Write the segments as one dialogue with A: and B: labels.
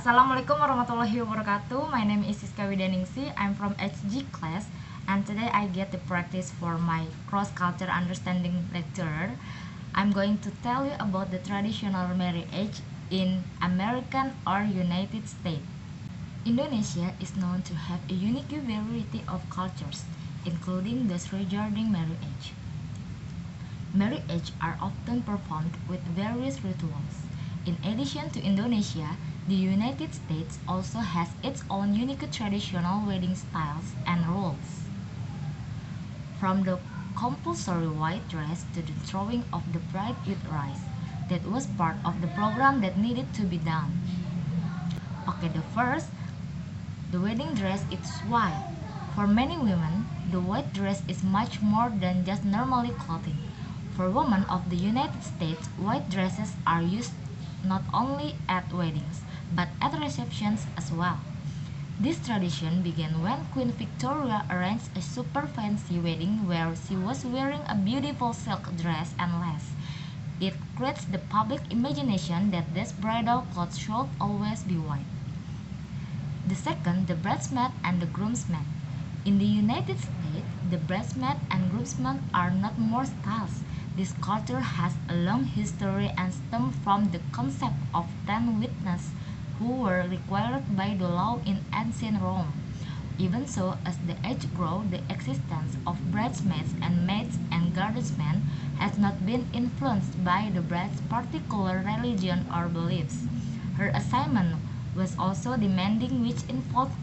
A: Assalamualaikum warahmatullahi wabarakatuh. My name is Siska Widaningsi. I'm from HG class, and today I get the practice for my cross-culture understanding lecture. I'm going to tell you about the traditional marriage in American or United States. Indonesia is known to have a unique variety of cultures, including those regarding marriage. Marriage are often performed with various rituals. In addition to Indonesia, the United States also has its own unique traditional wedding styles and rules. From the compulsory white dress to the throwing of the bride with rice, that was part of the program that needed to be done. Okay, the wedding dress is white. For many women, the white dress is much more than just normally clothing. For women of the United States, white dresses are used not only at weddings, but at receptions as well. This tradition began when Queen Victoria arranged a super fancy wedding where she was wearing a beautiful silk dress and lace. It creates the public imagination that this bridal clothes should always be white. The bridesmaid and the groomsman. In the United States, the bridesmaid and groomsmen are not more styles. This culture has a long history and stems from the concept of 10 witnesses who were required by the law in ancient Rome. Even so, as the age grew, the existence of bridesmaids and maids and guardsmen has not been influenced by the bride's particular religion or beliefs. Her assignment was also demanding, which involved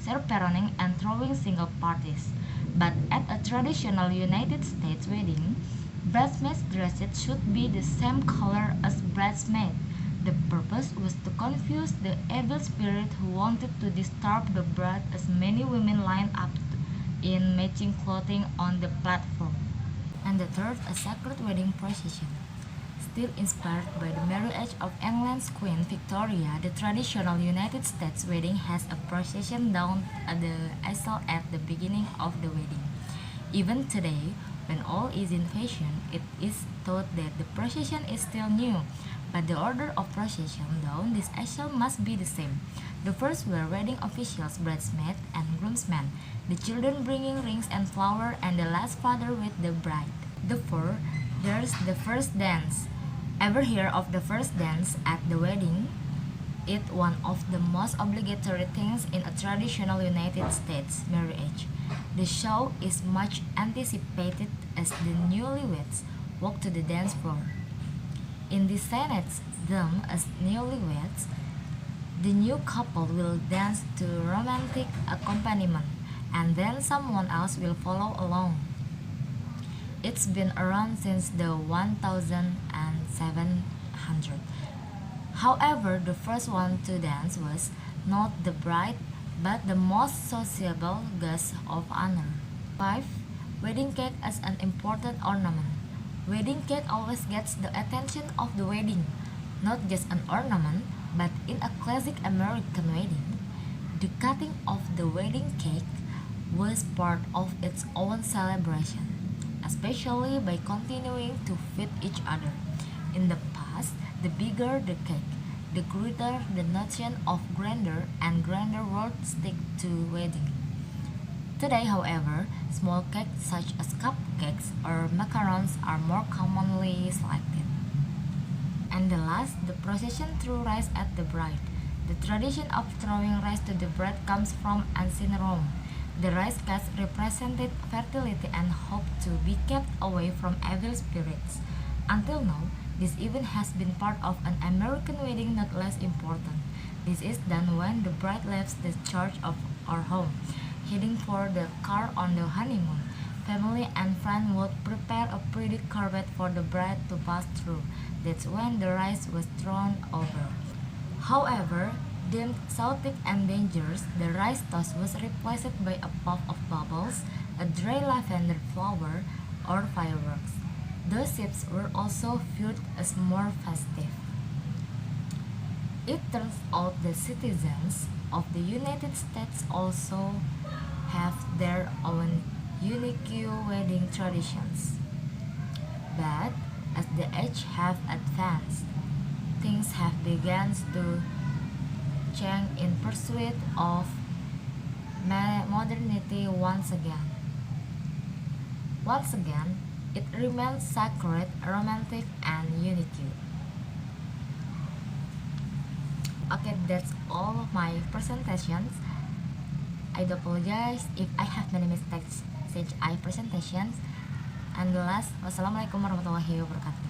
A: chaperoning and throwing single parties. But at a traditional United States wedding, bridesmaids' dresses should be the same color as bridesmaids. The purpose was to confuse the evil spirit who wanted to disturb the bride, as many women lined up in matching clothing on the platform. And the third, a sacred wedding procession. Still inspired by the marriage of England's Queen Victoria, the traditional United States wedding has a procession down the aisle at the beginning of the wedding. Even today, when all is in fashion, it is thought that the procession is still new, but the order of procession down this aisle must be the same. The first were wedding officials, bridesmaids, and groomsmen, the children bringing rings and flowers, and the last father with the bride. There's the first dance. Ever hear of the first dance at the wedding? It's one of the most obligatory things in a traditional United States marriage. The show is much anticipated as the newlyweds walk to the dance floor. In the Senate's them as newlyweds, the new couple will dance to romantic accompaniment, and then someone else will follow along. It's been around since the 1700. However, the first one to dance was not the bride, but the most sociable guest of honor. 5. Wedding cake as an important ornament. Wedding cake always gets the attention of the wedding. Not just an ornament, but in a classic American wedding, the cutting of the wedding cake was part of its own celebration, especially by continuing to feed each other. In the past, the bigger the cake, the greater the notion of grandeur, and grandeur would stick to wedding. Today, however, small cakes such as cupcakes or macarons are more commonly selected. And the last, the procession threw rice at the bride. The tradition of throwing rice to the bride comes from ancient Rome. The rice cakes represented fertility and hope to be kept away from evil spirits. Until now, this event has been part of an American wedding not less important. This is done when the bride leaves the church or home, heading for the car on the honeymoon. Family and friends would prepare a pretty carpet for the bride to pass through. That's when the rice was thrown over. However, deemed chaotic and dangerous, the rice toss was replaced by a puff of bubbles, a dry lavender flower, or fireworks. Those ships were also viewed as more festive. It turns out the citizens of the United States also have their own unique wedding traditions. But as the age have advanced, things have begun to change in pursuit of modernity once again. Once again, it remains sacred, romantic, and unique. Okay, that's all of my presentations. I do apologize if I have many mistakes since I presentations. And the last, wassalamualaikum warahmatullahi wabarakatuh.